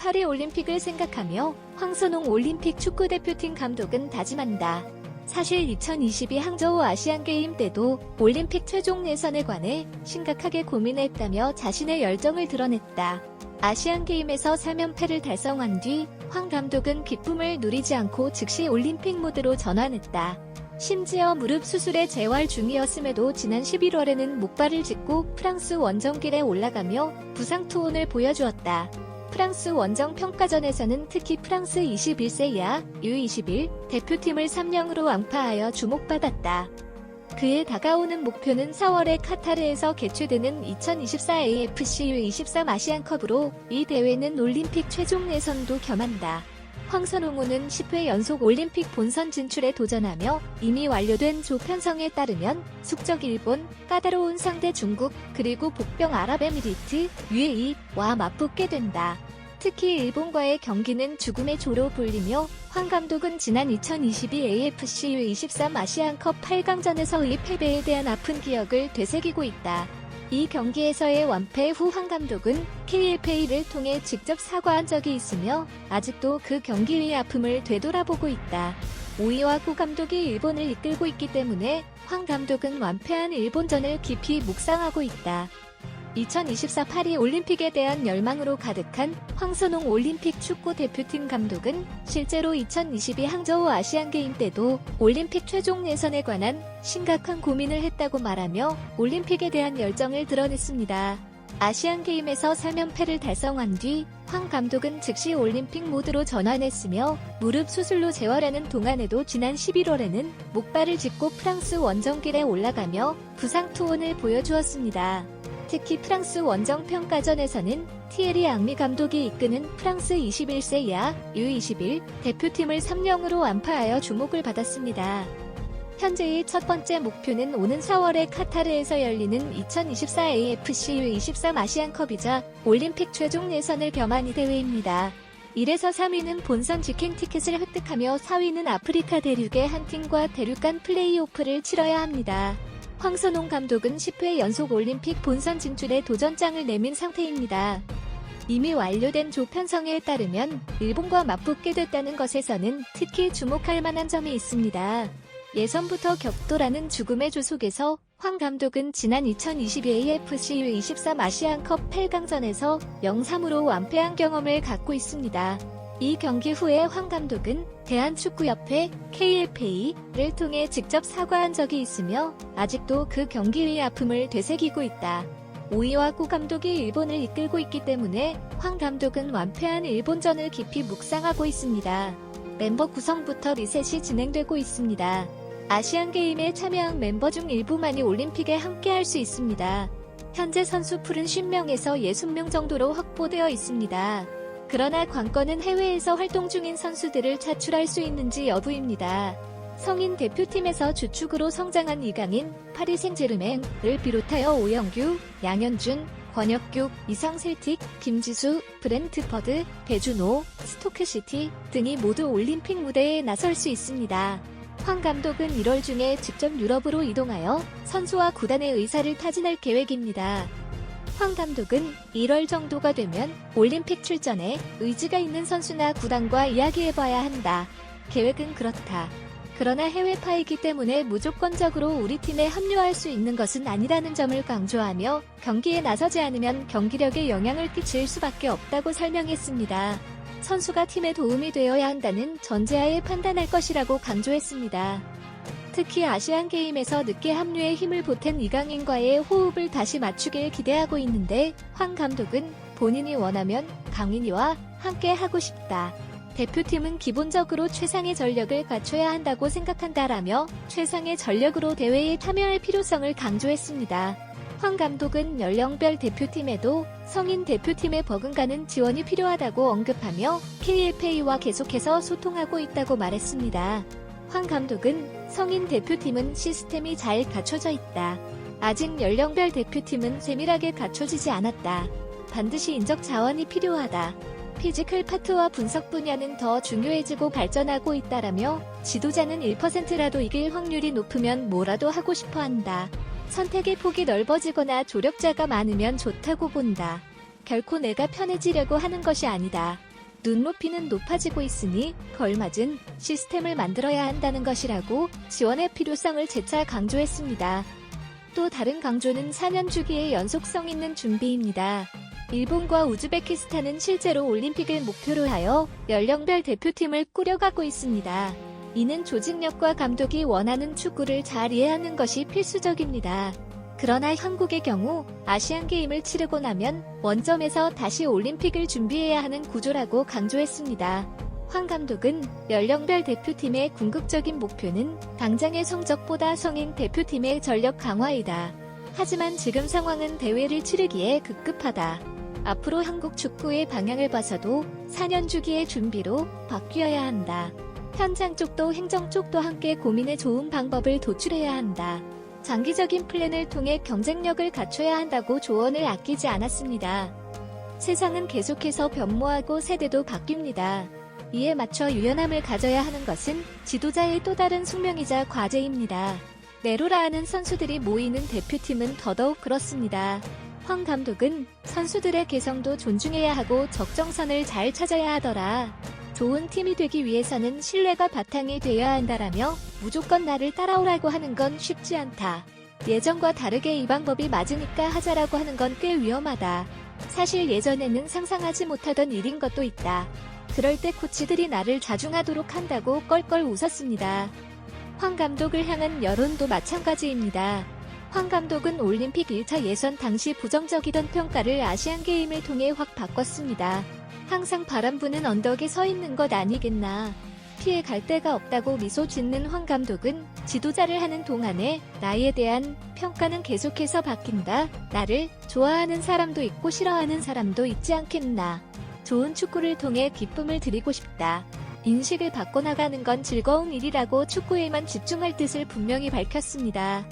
파리올림픽을 생각하며 황선홍 올림픽 축구대표팀 감독은 다짐한다. 사실 2022 항저우 아시안게임 때도 올림픽 최종 예선에 관해 심각하게 고민했다며 자신의 열정을 드러냈다. 아시안게임에서 3연패를 달성한 뒤 황 감독은 기쁨을 누리지 않고 즉시 올림픽 모드로 전환했다. 심지어 무릎 수술에 재활 중이었음에도 지난 11월에는 목발을 짚고 프랑스 원정길에 올라가며 부상 투혼을 보여주었다. 프랑스 원정 평가전에서는 특히 프랑스 21세 이하 U21 대표팀을 3-0으로 완파하여 주목받았다. 그에 다가오는 목표는 4월에 카타르에서 개최되는 2024 AFC U23 아시안컵으로 이 대회는 올림픽 최종 예선도 겸한다. 황선홍은 10회 연속 올림픽 본선 진출에 도전하며 이미 완료된 조 편성에 따르면 숙적 일본, 까다로운 상대 중국, 그리고 복병 아랍에미리트, UAE와 맞붙게 된다. 특히 일본과의 경기는 죽음의 조로 불리며 황 감독은 지난 2022 AFC U23 아시안컵 8강전에서의 패배에 대한 아픈 기억을 되새기고 있다. 이 경기에서의 완패 후 황 감독은 KLP를 통해 직접 사과한 적이 있으며 아직도 그 경기의 아픔을 되돌아보고 있다. 오이와 고 감독이 일본을 이끌고 있기 때문에 황 감독은 완패한 일본전을 깊이 묵상하고 있다. 2024 파리 올림픽에 대한 열망으로 가득한 황선홍 올림픽 축구 대표팀 감독은 실제로 2022 항저우 아시안게임 때도 올림픽 최종 예선에 관한 심각한 고민을 했다고 말하며 올림픽에 대한 열정을 드러냈습니다. 아시안게임에서 3연패를 달성한 뒤 황 감독은 즉시 올림픽 모드로 전환했으며 무릎 수술로 재활하는 동안에도 지난 11월에는 목발을 짚고 프랑스 원정길에 올라가며 부상 투혼을 보여주었습니다. 특히 프랑스 원정 평가전에서는 티에리 앙리 감독이 이끄는 프랑스 21세 이하 U21 대표팀을 3-0으로 완파하여 주목을 받았습니다. 현재의 첫 번째 목표는 오는 4월에 카타르에서 열리는 2024 AFC U23 아시안컵이자 올림픽 최종 예선을 겸한 이 대회입니다. 1에서 3위는 본선 직행 티켓을 획득하며 4위는 아프리카 대륙의 한 팀과 대륙 간 플레이오프를 치러야 합니다. 황선홍 감독은 10회 연속 올림픽 본선 진출에 도전장을 내민 상태입니다. 이미 완료된 조 편성에 따르면 일본과 맞붙게 됐다는 것에서는 특히 주목할 만한 점이 있습니다. 예선부터 격돌하는 죽음의 조 속에서 황 감독은 지난 2022 AFC U23 아시안컵 8강전에서 0-3으로 완패한 경험을 갖고 있습니다. 이 경기 후에 황 감독은 대한축구협회 KLP를 통해 직접 사과한 적이 있으며 아직도 그 경기의 아픔을 되새기고 있다. 오이와 고 감독이 일본을 이끌고 있기 때문에 황 감독은 완패한 일본전을 깊이 묵상하고 있습니다. 멤버 구성부터 리셋이 진행되고 있습니다. 아시안게임에 참여한 멤버 중 일부만이 올림픽에 함께할 수 있습니다. 현재 선수 풀은 50명에서 60명 정도로 확보되어 있습니다. 그러나 관건은 해외에서 활동 중인 선수들을 차출할 수 있는지 여부입니다. 성인 대표팀에서 주축으로 성장한 이강인, 파리 생제르맹을 비롯하여 오영규, 양현준, 권혁규, 이상셀틱, 김지수, 브렌트퍼드, 배준호, 스토크시티 등이 모두 올림픽 무대에 나설 수 있습니다. 황 감독은 1월 중에 직접 유럽으로 이동하여 선수와 구단의 의사를 타진할 계획입니다. 황 감독은 1월 정도가 되면 올림픽 출전에 의지가 있는 선수나 구단과 이야기해봐야 한다. 계획은 그렇다. 그러나 해외파이기 때문에 무조건적으로 우리 팀에 합류할 수 있는 것은 아니라는 점을 강조하며 경기에 나서지 않으면 경기력에 영향을 끼칠 수밖에 없다고 설명했습니다. 선수가 팀에 도움이 되어야 한다는 전제하에 판단할 것이라고 강조했습니다. 특히 아시안게임에서 늦게 합류에 힘을 보탠 이강인과의 호흡을 다시 맞추길 기대하고 있는데 황 감독은 본인이 원하면 강인이와 함께 하고 싶다. 대표팀은 기본적으로 최상의 전력을 갖춰야 한다고 생각한다라며 최상의 전력으로 대회에 참여할 필요성을 강조했습니다. 황 감독은 연령별 대표팀에도 성인 대표팀에 버금가는 지원이 필요하다고 언급하며 KLP와 계속해서 소통하고 있다고 말했습니다. 황 감독은 성인 대표팀은 시스템이 잘 갖춰져 있다. 아직 연령별 대표팀은 세밀하게 갖춰지지 않았다. 반드시 인적 자원이 필요하다. 피지컬 파트와 분석 분야는 더 중요해지고 발전하고 있다라며 지도자는 1%라도 이길 확률이 높으면 뭐라도 하고 싶어 한다. 선택의 폭이 넓어지거나 조력자가 많으면 좋다고 본다. 결코 내가 편해지려고 하는 것이 아니다. 눈높이는 높아지고 있으니 걸맞은 시스템을 만들어야 한다는 것이라고 지원의 필요성을 재차 강조했습니다. 또 다른 강조는 4년 주기의 연속성 있는 준비입니다. 일본과 우즈베키스탄은 실제로 올림픽을 목표로 하여 연령별 대표팀을 꾸려가고 있습니다. 이는 조직력과 감독이 원하는 축구를 잘 이해하는 것이 필수적입니다. 그러나 한국의 경우 아시안게임을 치르고 나면 원점에서 다시 올림픽을 준비해야 하는 구조라고 강조했습니다. 황 감독은 연령별 대표팀의 궁극적인 목표는 당장의 성적보다 성인 대표팀의 전력 강화이다. 하지만 지금 상황은 대회를 치르기에 급급하다. 앞으로 한국 축구의 방향을 봐서도 4년 주기의 준비로 바뀌어야 한다. 현장 쪽도 행정 쪽도 함께 고민해 좋은 방법을 도출해야 한다. 장기적인 플랜을 통해 경쟁력을 갖춰야 한다고 조언을 아끼지 않았습니다. 세상은 계속해서 변모하고 세대도 바뀝니다. 이에 맞춰 유연함을 가져야 하는 것은 지도자의 또 다른 숙명이자 과제입니다. 내로라 하는 선수들이 모이는 대표팀은 더더욱 그렇습니다. 황 감독은 선수들의 개성도 존중해야 하고 적정선을 잘 찾아야 하더라. 좋은 팀이 되기 위해서는 신뢰가 바탕이 되어야 한다라며 무조건 나를 따라오라고 하는 건 쉽지 않다. 예전과 다르게 이 방법이 맞으니까 하자라고 하는 건 꽤 위험하다. 사실 예전에는 상상하지 못하던 일인 것도 있다. 그럴 때 코치들이 나를 자중하도록 한다고 껄껄 웃었습니다. 황 감독을 향한 여론도 마찬가지입니다. 황 감독은 올림픽 1차 예선 당시 부정적이던 평가를 아시안게임을 통해 확 바꿨습니다. 항상 바람 부는 언덕에 서 있는 것 아니겠나. 피해 갈 데가 없다고 미소 짓는 황 감독은 지도자를 하는 동안에 나에 대한 평가는 계속해서 바뀐다. 나를 좋아하는 사람도 있고 싫어하는 사람도 있지 않겠나. 좋은 축구를 통해 기쁨을 드리고 싶다. 인식을 바꿔나가는 건 즐거운 일이라고 축구에만 집중할 뜻을 분명히 밝혔습니다.